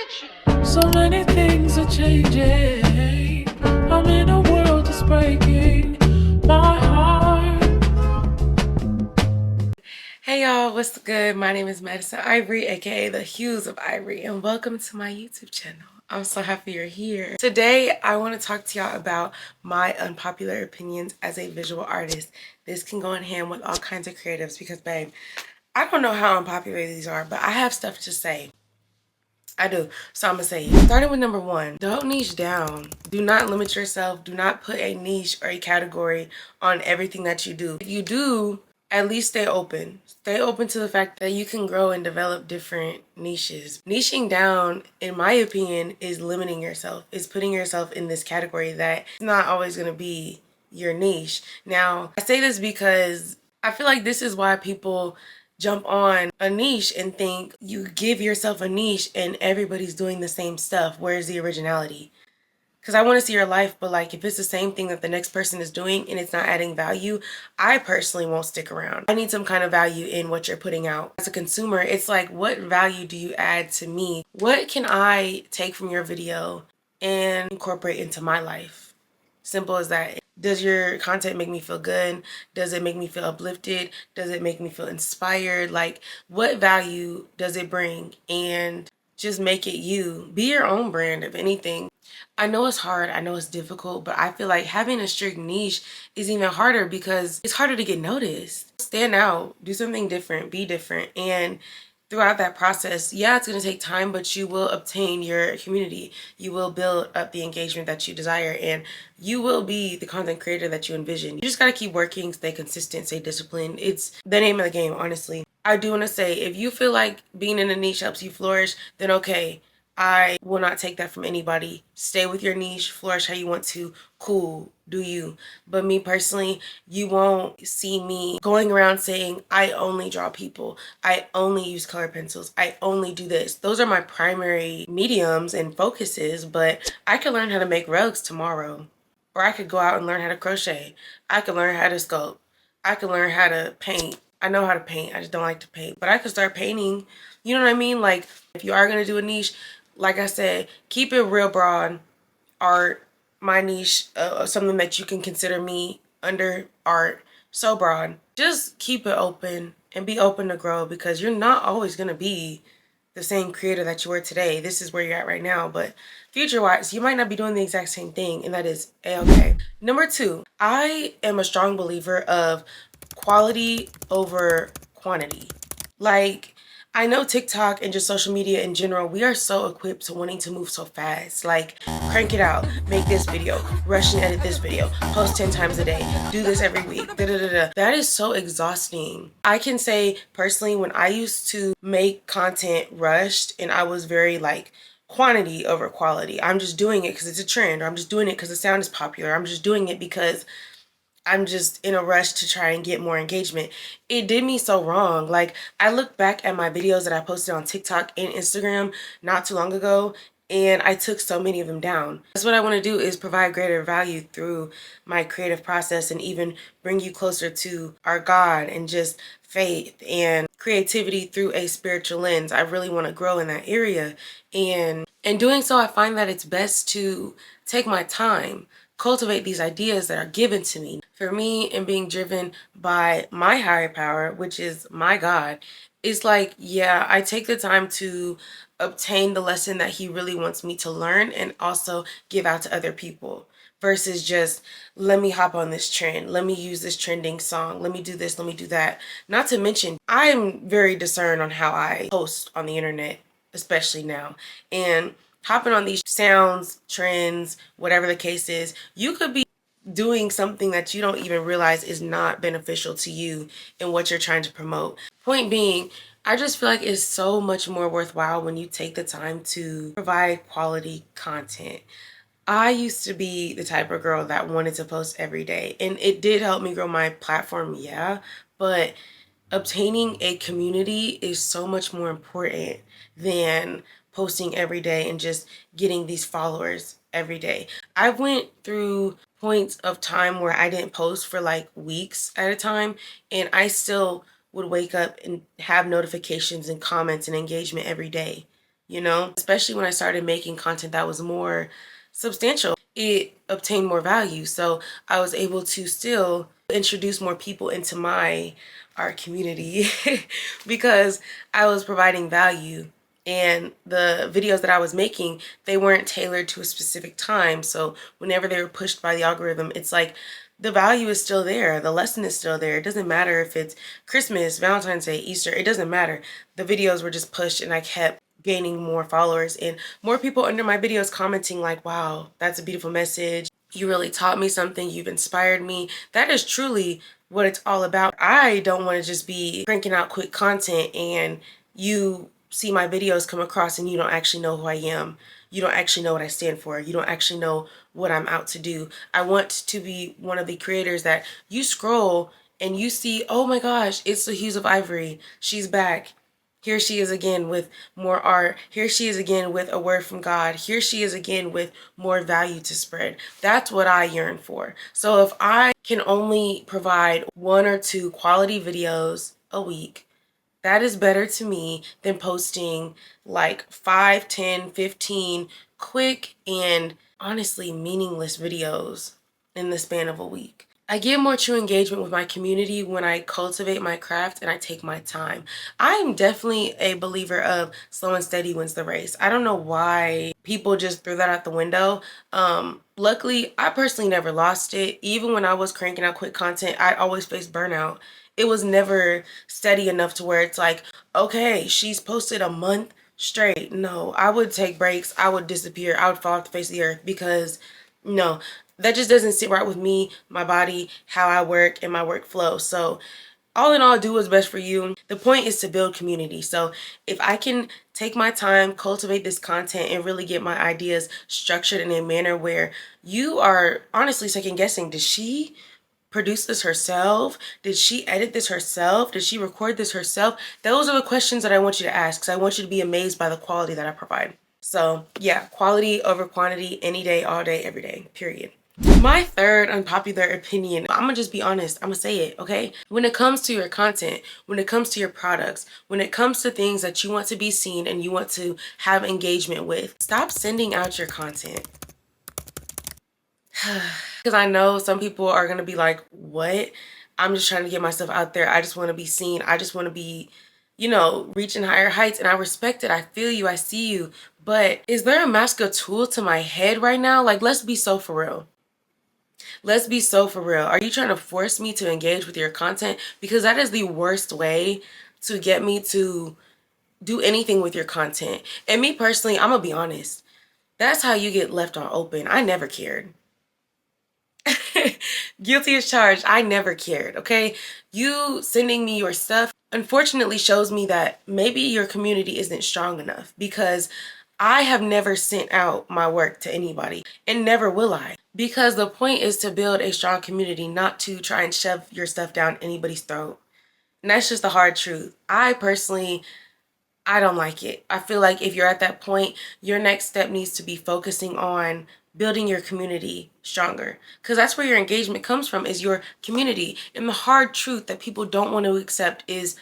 So many things are changing. I'm in a world that's breaking my heart. Hey y'all, what's good? My name is Madison Ivory, aka the Hues of Ivory, and welcome to my YouTube channel. I'm so happy you're here. Today, I want to talk to y'all about my unpopular opinions as a visual artist. This can go in hand with all kinds of creatives because, babe, I don't know how unpopular these are, but I have stuff to say. I do. So I'm gonna say it. Starting with number one, don't niche down. Do not limit yourself. Do not put a niche or a category on everything that you do. If you do, at least stay open. Stay open to the fact that you can grow and develop different niches. Niching down, in my opinion, is limiting yourself. Is putting yourself in this category that it's not always gonna be your niche. Now, I say this because I feel like this is why people jump on a niche and think you give yourself a niche and everybody's doing the same stuff. Where's the originality? Because I want to see your life, but like if it's the same thing that the next person is doing and it's not adding value, I personally won't stick around. I need some kind of value in what you're putting out. As a consumer, it's like, what value do you add to me? What can I take from your video and incorporate into my life? Simple as that. Does your content make me feel good? Does it make me feel uplifted? Does it make me feel inspired? Like, what value does it bring? And just make it you. Be your own brand, if anything. I know it's hard, I know it's difficult, but I feel like having a strict niche is even harder because it's harder to get noticed. Stand out, do something different, be different, and throughout that process, yeah, it's going to take time, but you will obtain your community. You will build up the engagement that you desire, and you will be the content creator that you envision. You just got to keep working, stay consistent, stay disciplined. It's the name of the game, honestly. I do want to say, if you feel like being in a niche helps you flourish, then okay. I will not take that from anybody. Stay with your niche, flourish how you want to, cool, do you. But me personally, you won't see me going around saying, I only draw people, I only use color pencils, I only do this. Those are my primary mediums and focuses, but I could learn how to make rugs tomorrow. Or I could go out and learn how to crochet. I could learn how to sculpt. I could learn how to paint. I know how to paint, I just don't like to paint. But I could start painting, you know what I mean? Like, if you are gonna do a niche, like I said, keep it real broad. Art, my niche, something that you can consider me under art, so broad. Just keep it open and be open to grow because you're not always going to be the same creator that you were today. This is where you're at right now, but future-wise, you might not be doing the exact same thing, and that is A-okay. Number two, I am a strong believer of quality over quantity. Like, I know TikTok and just social media in general, we are so equipped to wanting to move so fast. Like, crank it out, make this video, rush and edit this video, post 10 times a day, do this every week, da-da-da-da. That is so exhausting. I can say personally, when I used to make content rushed and I was very like, quantity over quality. I'm just doing it because it's a trend, or I'm just doing it because the sound is popular. I'm just doing it because I'm just in a rush to try and get more engagement. It did me so wrong. Like, I look back at my videos that I posted on TikTok and Instagram not too long ago, and I took so many of them down. That's what I want to do, is provide greater value through my creative process and even bring you closer to our God and just faith and creativity through a spiritual lens. I really want to grow in that area. And in doing so, I find that it's best to take my time, cultivate these ideas that are given to me. For me, and being driven by my higher power, which is my God, it's like, yeah, I take the time to obtain the lesson that he really wants me to learn and also give out to other people, versus just, let me hop on this trend, let me use this trending song, let me do this, let me do that. Not to mention, I'm very discerned on how I post on the internet, especially now. And hopping on these sounds, trends, whatever the case is, you could be doing something that you don't even realize is not beneficial to you and what you're trying to promote. Point being, I just feel like it's so much more worthwhile when you take the time to provide quality content. I used to be the type of girl that wanted to post every day, and it did help me grow my platform, yeah, but obtaining a community is so much more important than posting every day and just getting these followers every day. I went through points of time where I didn't post for like weeks at a time, and I still would wake up and have notifications and comments and engagement every day. you know, especially when I started making content that was more substantial. It obtained more value. So I was able to still introduce more people into my art community because I was providing value. And the videos that I was making, they weren't tailored to a specific time. So whenever they were pushed by the algorithm, it's like the value is still there. The lesson is still there. It doesn't matter if it's Christmas, Valentine's Day, Easter. It doesn't matter. The videos were just pushed and I kept gaining more followers and more people under my videos commenting like, wow, that's a beautiful message. You really taught me something. You've inspired me. That is truly what it's all about. I don't want to just be cranking out quick content and you see my videos come across and you don't actually know who I am. You don't actually know what I stand for. You don't actually know what I'm out to do. I want to be one of the creators that you scroll and you see, oh my gosh, it's the Hues of Ivory. She's back. Here she is again with more art. Here she is again with a word from God. Here she is again with more value to spread. That's what I yearn for. So if I can only provide 1 or 2 quality videos a week, that is better to me than posting like 5, 10, 15 quick and honestly meaningless videos in the span of a week. I get more true engagement with my community when I cultivate my craft and I take my time. I am definitely a believer of slow and steady wins the race. I don't know why people just threw that out the window. Luckily, I personally never lost it. Even when I was cranking out quick content, I always faced burnout. It was never steady enough to where it's like, okay, she's posted a month straight. No, I would take breaks. I would disappear. I would fall off the face of the earth because no, that just doesn't sit right with me, my body, how I work, and my workflow. So all in all, do what's best for you. The point is to build community. So if I can take my time, cultivate this content, and really get my ideas structured in a manner where you are honestly second guessing, did she produce this herself? Did she edit this herself? Did she record this herself? Those are the questions that I want you to ask because I want you to be amazed by the quality that I provide. So yeah, quality over quantity any day, all day, every day, period. My third unpopular opinion, I'm gonna just be honest, I'm gonna say it, okay? When it comes to your content, when it comes to your products, when it comes to things that you want to be seen and you want to have engagement with, stop sending out your content. Because I know some people are gonna be like, what? I'm just trying to get myself out there. I just want to be seen. I just want to be, you know, reaching higher heights. And I respect it. I feel you. I see you. But is there a mask tool to my head right now? Like, let's be so for real. Let's be so for real. Are you trying to force me to engage with your content? Because that is the worst way to get me to do anything with your content. And me personally, I'm gonna be honest. That's how you get left on open. I never cared. Guilty as charged. I never cared, okay? You sending me your stuff unfortunately shows me that maybe your community isn't strong enough because I have never sent out my work to anybody and never will I. Because the point is to build a strong community, not to try and shove your stuff down anybody's throat. And that's just the hard truth. I personally, I don't like it. I feel like if you're at that point, your next step needs to be focusing on building your community stronger, because that's where your engagement comes from, is your community. And the hard truth that people don't want to accept is,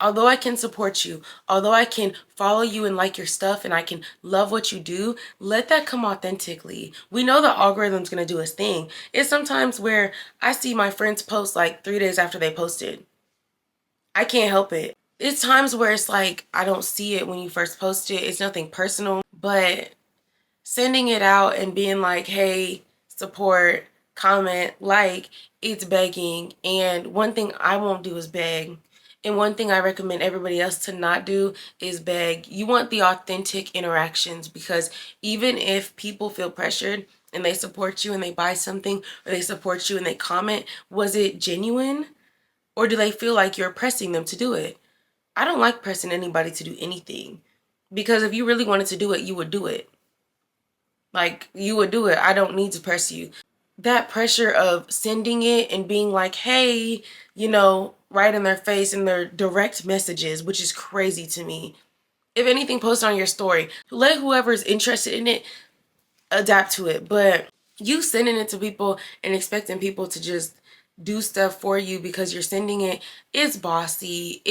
although I can support you, although I can follow you and like your stuff and I can love what you do, let that come authentically. We know the algorithm's gonna do its thing. It's sometimes where I see my friends post like 3 days after they posted. I can't help it. It's times where it's like I don't see it when you first post it. It's nothing personal, but sending it out and being like, hey, support, comment, like, it's begging. And one thing I won't do is beg. And one thing I recommend everybody else to not do is beg. You want the authentic interactions, because even if people feel pressured and they support you and they buy something, or they support you and they comment, was it genuine? Or do they feel like you're pressing them to do it? I don't like pressing anybody to do anything, because if you really wanted to do it, you would do it. Like, you would do it. I don't need to press you. That pressure of sending it and being like, hey, you know, right in their face in their direct messages, which is crazy to me. If anything, post on your story. Let whoever's interested in it adapt to it. But you sending it to people and expecting people to just do stuff for you because you're sending it, it's bossy.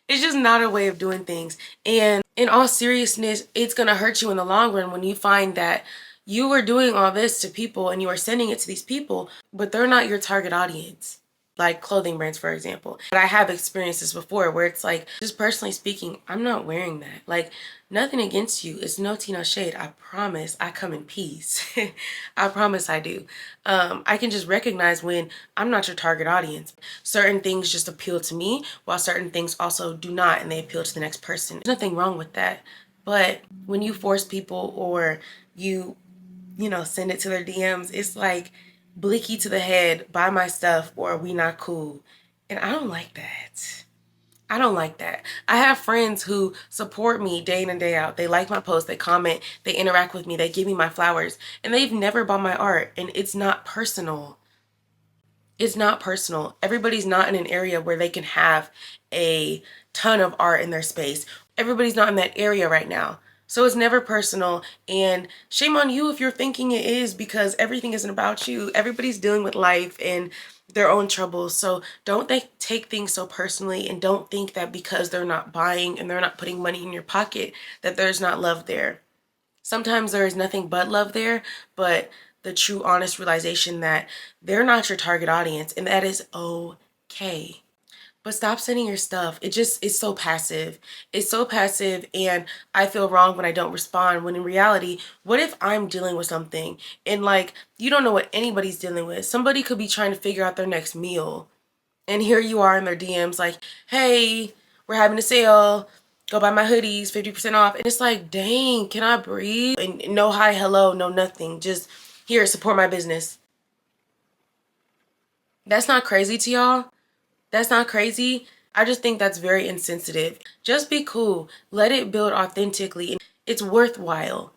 It's just not a way of doing things. And in all seriousness, it's going to hurt you in the long run when you find that you were doing all this to people and you are sending it to these people, but they're not your target audience. Like clothing brands, for example. But I have experienced this before where it's like, just personally speaking, I'm not wearing that. Like, nothing against you. It's no tea, no shade. I promise I come in peace. I promise I do. I can just recognize when I'm not your target audience. Certain things just appeal to me, while certain things also do not, and they appeal to the next person. There's nothing wrong with that. But when you force people or you know, send it to their DMs, it's like, blicky to the head, buy my stuff, or we not cool. And I don't like that. I don't like that. I have friends who support me day in and day out. They like my posts, they comment, they interact with me, they give me my flowers, and they've never bought my art. And it's not personal. It's not personal. Everybody's not in an area where they can have a ton of art in their space. Everybody's not in that area right now. So it's never personal, and shame on you if you're thinking it is, because everything isn't about you. Everybody's dealing with life and their own troubles. So don't take things so personally, and don't think that because they're not buying and they're not putting money in your pocket that there's not love there. Sometimes there is nothing but love there, but the true honest realization that they're not your target audience, and that is okay. But stop sending your stuff. It's so passive. It's so passive, and I feel wrong when I don't respond, when in reality, what if I'm dealing with something and like, you don't know what anybody's dealing with. Somebody could be trying to figure out their next meal, and here you are in their DMs like, hey, we're having a sale. Go buy my hoodies, 50% off. And it's like, dang, can I breathe? And no hi, hello, no nothing. Just here, support my business. That's not crazy to y'all. That's not crazy. I just think that's very insensitive. Just be cool. Let it build authentically. It's worthwhile.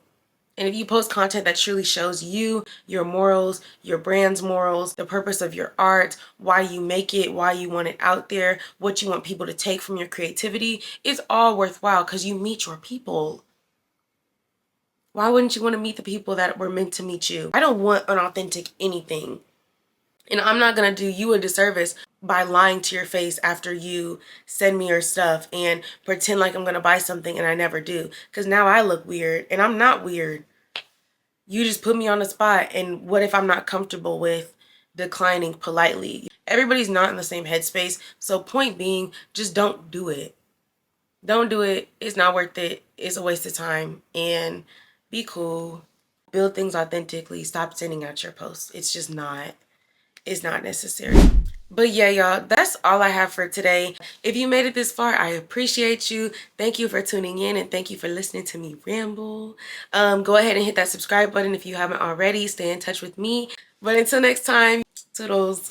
And if you post content that truly shows you, your morals, your brand's morals, the purpose of your art, why you make it, why you want it out there, what you want people to take from your creativity, it's all worthwhile because you meet your people. Why wouldn't you want to meet the people that were meant to meet you? I don't want unauthentic anything. And I'm not going to do you a disservice by lying to your face after you send me your stuff and pretend like I'm going to buy something and I never do. Because now I look weird, and I'm not weird. You just put me on the spot, and what if I'm not comfortable with declining politely? Everybody's not in the same headspace. So point being, just don't do it. Don't do it. It's not worth it. It's a waste of time. And be cool. Build things authentically. Stop sending out your posts. It's just not. It's not necessary. But yeah, y'all, that's all I have for today. If you made it this far, I appreciate you. Thank you for tuning in, and thank you for listening to me ramble. Go ahead and hit that subscribe button if you haven't already. Stay in touch with me. But until next time, toodles.